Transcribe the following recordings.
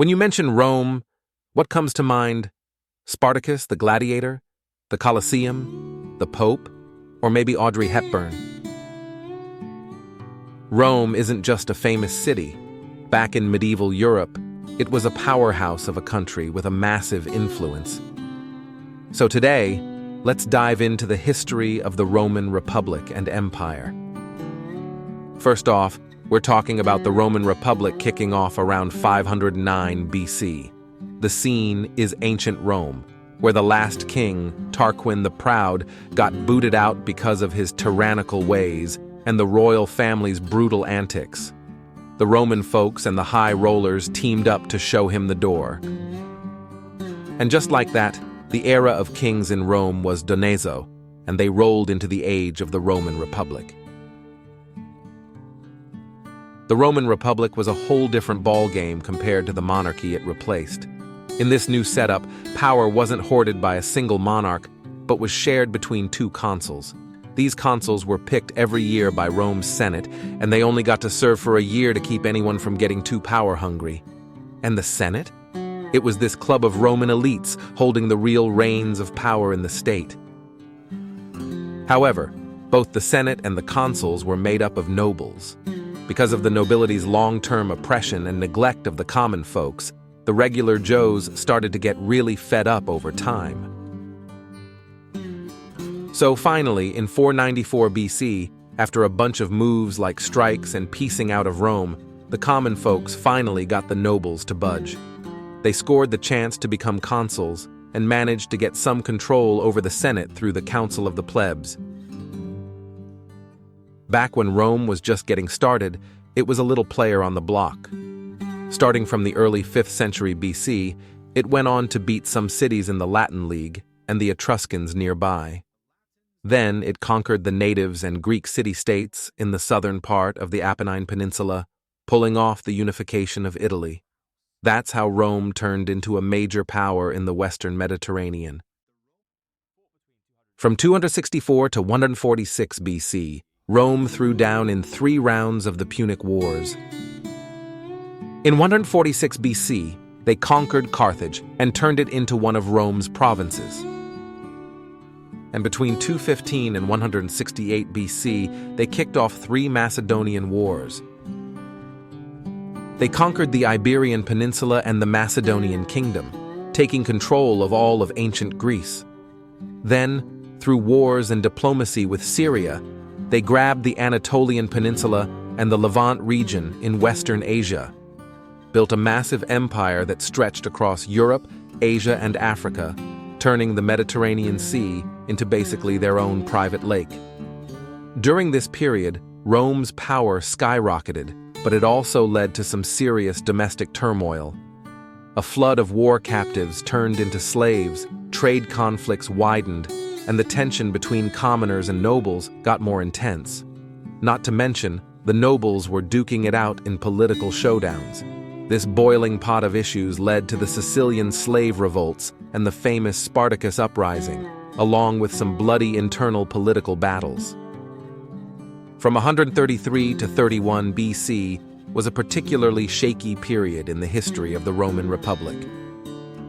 When you mention Rome, what comes to mind? Spartacus, the gladiator? The Colosseum? The Pope? Or maybe Audrey Hepburn? Rome isn't just a famous city. Back in medieval Europe, it was a powerhouse of a country with a massive influence. So today, let's dive into the history of the Roman Republic and Empire. First off, we're talking about the Roman Republic kicking off around 509 BC. The scene is ancient Rome, where the last king, Tarquin the Proud, got booted out because of his tyrannical ways and the royal family's brutal antics. The Roman folks and the high rollers teamed up to show him the door. And just like that, the era of kings in Rome was Donezo, and they rolled into the age of the Roman Republic. The Roman Republic was a whole different ballgame compared to the monarchy it replaced. In this new setup, power wasn't hoarded by a single monarch, but was shared between two consuls. These consuls were picked every year by Rome's Senate, and they only got to serve for a year to keep anyone from getting too power-hungry. And the Senate? It was this club of Roman elites holding the real reins of power in the state. However, both the Senate and the consuls were made up of nobles. Because of the nobility's long-term oppression and neglect of the common folks, the regular Joes started to get really fed up over time. So finally, in 494 BC, after a bunch of moves like strikes and piecing out of Rome, the common folks finally got the nobles to budge. They scored the chance to become consuls and managed to get some control over the Senate through the Council of the Plebs. Back when Rome was just getting started, it was a little player on the block. Starting from the early 5th century BC, it went on to beat some cities in the Latin League and the Etruscans nearby. Then it conquered the natives and Greek city-states in the southern part of the Apennine Peninsula, pulling off the unification of Italy. That's how Rome turned into a major power in the Western Mediterranean. From 264 to 146 BC, Rome threw down in 3 rounds of the Punic Wars. In 146 BC, they conquered Carthage and turned it into one of Rome's provinces. And between 215 and 168 BC, they kicked off 3 Macedonian wars. They conquered the Iberian Peninsula and the Macedonian Kingdom, taking control of all of ancient Greece. Then, through wars and diplomacy with Syria, they grabbed the Anatolian Peninsula and the Levant region in Western Asia, built a massive empire that stretched across Europe, Asia, and Africa, turning the Mediterranean Sea into basically their own private lake. During this period, Rome's power skyrocketed, but it also led to some serious domestic turmoil. A flood of war captives turned into slaves, trade conflicts widened, and the tension between commoners and nobles got more intense. Not to mention, the nobles were duking it out in political showdowns. This boiling pot of issues led to the Sicilian slave revolts and the famous Spartacus uprising, along with some bloody internal political battles. From 133 to 31 BC was a particularly shaky period in the history of the Roman Republic.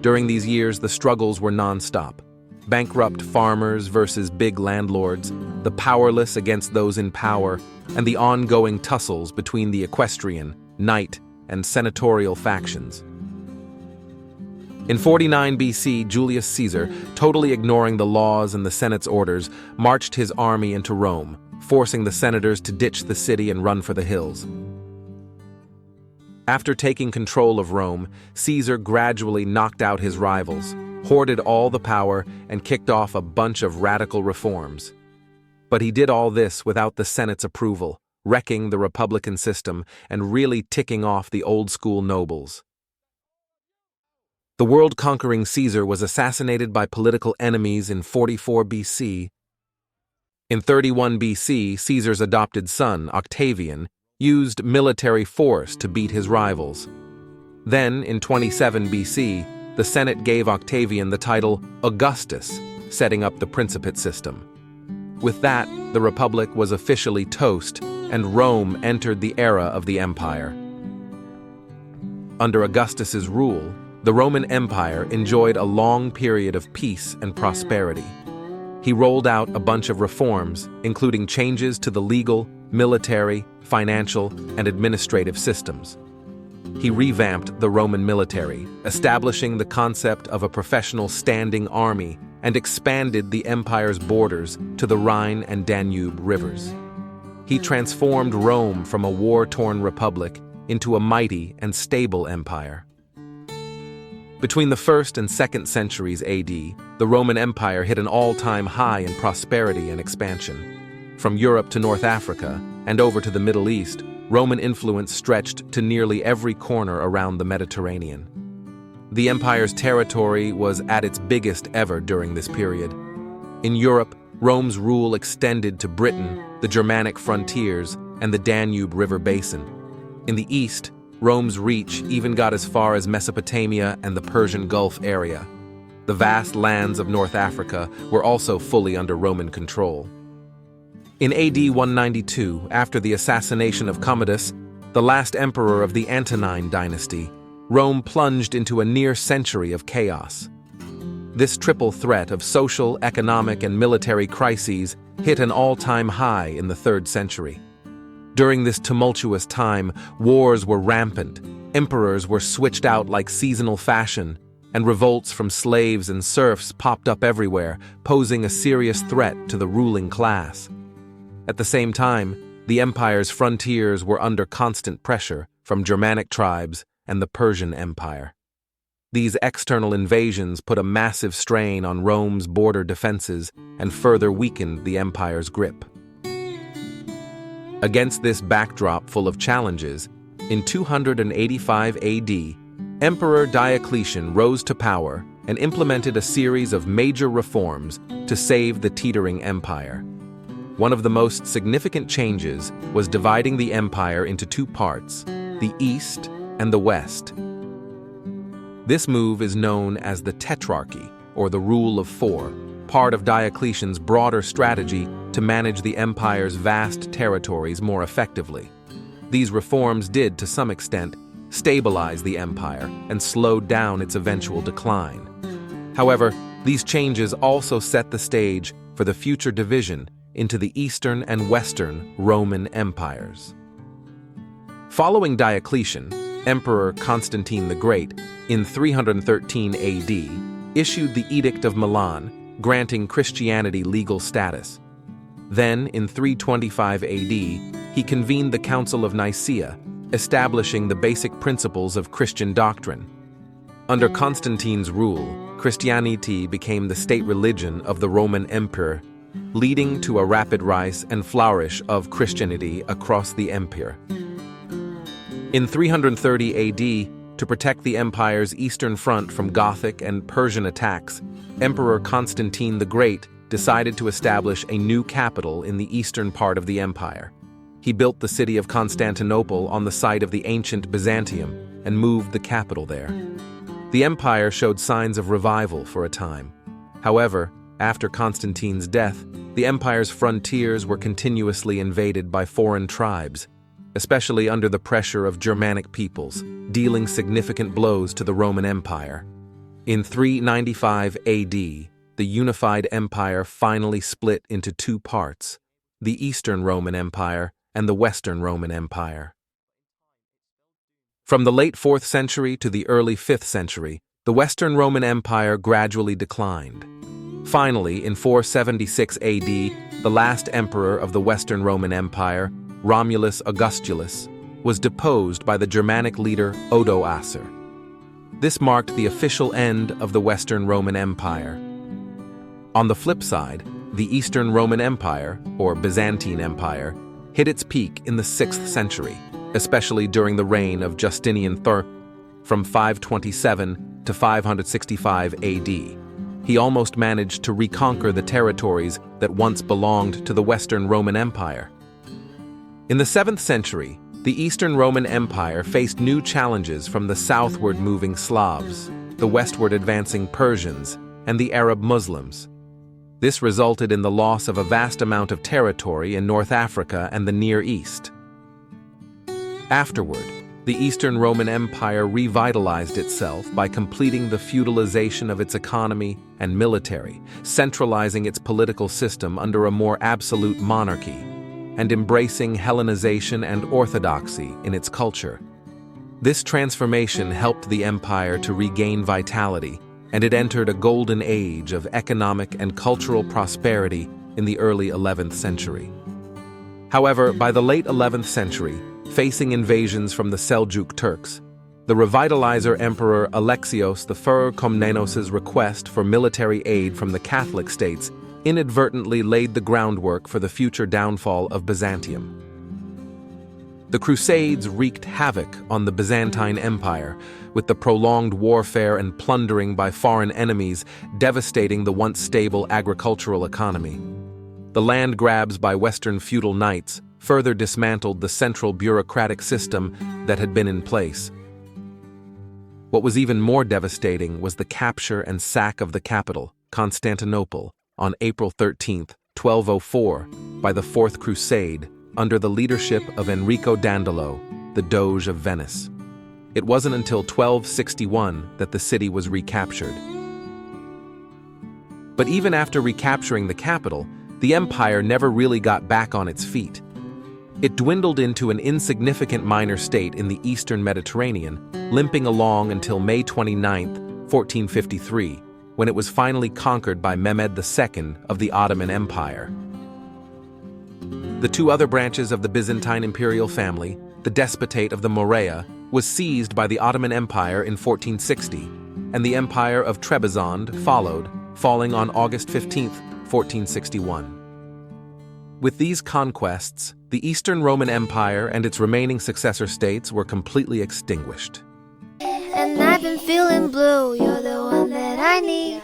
During these years, the struggles were nonstop. Bankrupt farmers versus big landlords, the powerless against those in power, and the ongoing tussles between the equestrian, knight, and senatorial factions. In 49 BC, Julius Caesar, totally ignoring the laws and the Senate's orders, marched his army into Rome, forcing the senators to ditch the city and run for the hills. After taking control of Rome, Caesar gradually knocked out his rivals, hoarded all the power, and kicked off a bunch of radical reforms. But he did all this without the Senate's approval, wrecking the republican system and really ticking off the old-school nobles. The world-conquering Caesar was assassinated by political enemies in 44 BC. In 31 BC, Caesar's adopted son, Octavian, used military force to beat his rivals. Then, in 27 BC, the Senate gave Octavian the title Augustus, setting up the Principate system. With that, the Republic was officially toast, and Rome entered the era of the Empire. Under Augustus's rule, the Roman Empire enjoyed a long period of peace and prosperity. He rolled out a bunch of reforms, including changes to the legal, military, financial, and administrative systems. He revamped the Roman military, establishing the concept of a professional standing army, and expanded the empire's borders to the Rhine and Danube rivers. He transformed Rome from a war-torn republic into a mighty and stable empire. Between the 1st and 2nd centuries AD, the Roman Empire hit an all-time high in prosperity and expansion. From Europe to North Africa and over to the Middle East, Roman influence stretched to nearly every corner around the Mediterranean. The empire's territory was at its biggest ever during this period. In Europe, Rome's rule extended to Britain, the Germanic frontiers, and the Danube River basin. In the east, Rome's reach even got as far as Mesopotamia and the Persian Gulf area. The vast lands of North Africa were also fully under Roman control. In AD 192, after the assassination of Commodus, the last emperor of the Antonine dynasty, Rome plunged into a near century of chaos. This triple threat of social, economic, and military crises hit an all-time high in the 3rd century. During this tumultuous time, wars were rampant, emperors were switched out like seasonal fashion, and revolts from slaves and serfs popped up everywhere, posing a serious threat to the ruling class. At the same time, the empire's frontiers were under constant pressure from Germanic tribes and the Persian Empire. These external invasions put a massive strain on Rome's border defenses and further weakened the empire's grip. Against this backdrop full of challenges, in 285 AD, Emperor Diocletian rose to power and implemented a series of major reforms to save the teetering empire. One of the most significant changes was dividing the empire into two parts, the East and the West. This move is known as the Tetrarchy, or the Rule of Four, part of Diocletian's broader strategy to manage the empire's vast territories more effectively. These reforms did, to some extent, stabilize the empire and slowed down its eventual decline. However, these changes also set the stage for the future division into the Eastern and Western Roman empires. Following Diocletian, Emperor Constantine the Great, in 313 AD, issued the Edict of Milan, granting Christianity legal status. Then, in 325 AD, he convened the Council of Nicaea, establishing the basic principles of Christian doctrine. Under Constantine's rule, Christianity became the state religion of the Roman Empire, leading to a rapid rise and flourish of Christianity across the empire. In 330 AD, to protect the empire's eastern front from Gothic and Persian attacks, Emperor Constantine the Great decided to establish a new capital in the eastern part of the empire. He built the city of Constantinople on the site of the ancient Byzantium and moved the capital there. The empire showed signs of revival for a time. However, after Constantine's death, the empire's frontiers were continuously invaded by foreign tribes, especially under the pressure of Germanic peoples, dealing significant blows to the Roman Empire. In 395 AD, the unified empire finally split into two parts, the Eastern Roman Empire and the Western Roman Empire. From the late 4th century to the early 5th century, the Western Roman Empire gradually declined. Finally, in 476 AD, the last emperor of the Western Roman Empire, Romulus Augustulus, was deposed by the Germanic leader Odoacer. This marked the official end of the Western Roman Empire. On the flip side, the Eastern Roman Empire, or Byzantine Empire, hit its peak in the 6th century, especially during the reign of Justinian III from 527 to 565 AD. He almost managed to reconquer the territories that once belonged to the Western Roman Empire. In the 7th century, the Eastern Roman Empire faced new challenges from the southward moving Slavs, the westward advancing Persians, and the Arab Muslims. This resulted in the loss of a vast amount of territory in North Africa and the Near East. Afterward, The Eastern Roman Empire revitalized itself by completing the feudalization of its economy and military, centralizing its political system under a more absolute monarchy, and embracing Hellenization and orthodoxy in its culture. This transformation helped the empire to regain vitality, and it entered a golden age of economic and cultural prosperity in the early 11th century. However, by the late 11th century, facing invasions from the Seljuk Turks, the revitalizer Emperor Alexios I Komnenos' request for military aid from the Catholic states inadvertently laid the groundwork for the future downfall of Byzantium. The Crusades wreaked havoc on the Byzantine Empire, with the prolonged warfare and plundering by foreign enemies devastating the once stable agricultural economy. The land grabs by Western feudal knights further dismantled the central bureaucratic system that had been in place. What was even more devastating was the capture and sack of the capital, Constantinople, on April 13, 1204, by the Fourth Crusade, under the leadership of Enrico Dandolo, the Doge of Venice. It wasn't until 1261 that the city was recaptured. But even after recapturing the capital, the empire never really got back on its feet. It dwindled into an insignificant minor state in the eastern Mediterranean, limping along until May 29, 1453, when it was finally conquered by Mehmed II of the Ottoman Empire. The two other branches of the Byzantine imperial family, the Despotate of the Morea, was seized by the Ottoman Empire in 1460, and the Empire of Trebizond followed, falling on August 15, 1461. With these conquests, the Eastern Roman Empire and its remaining successor states were completely extinguished. And I've been feeling blue, you're the one that I need.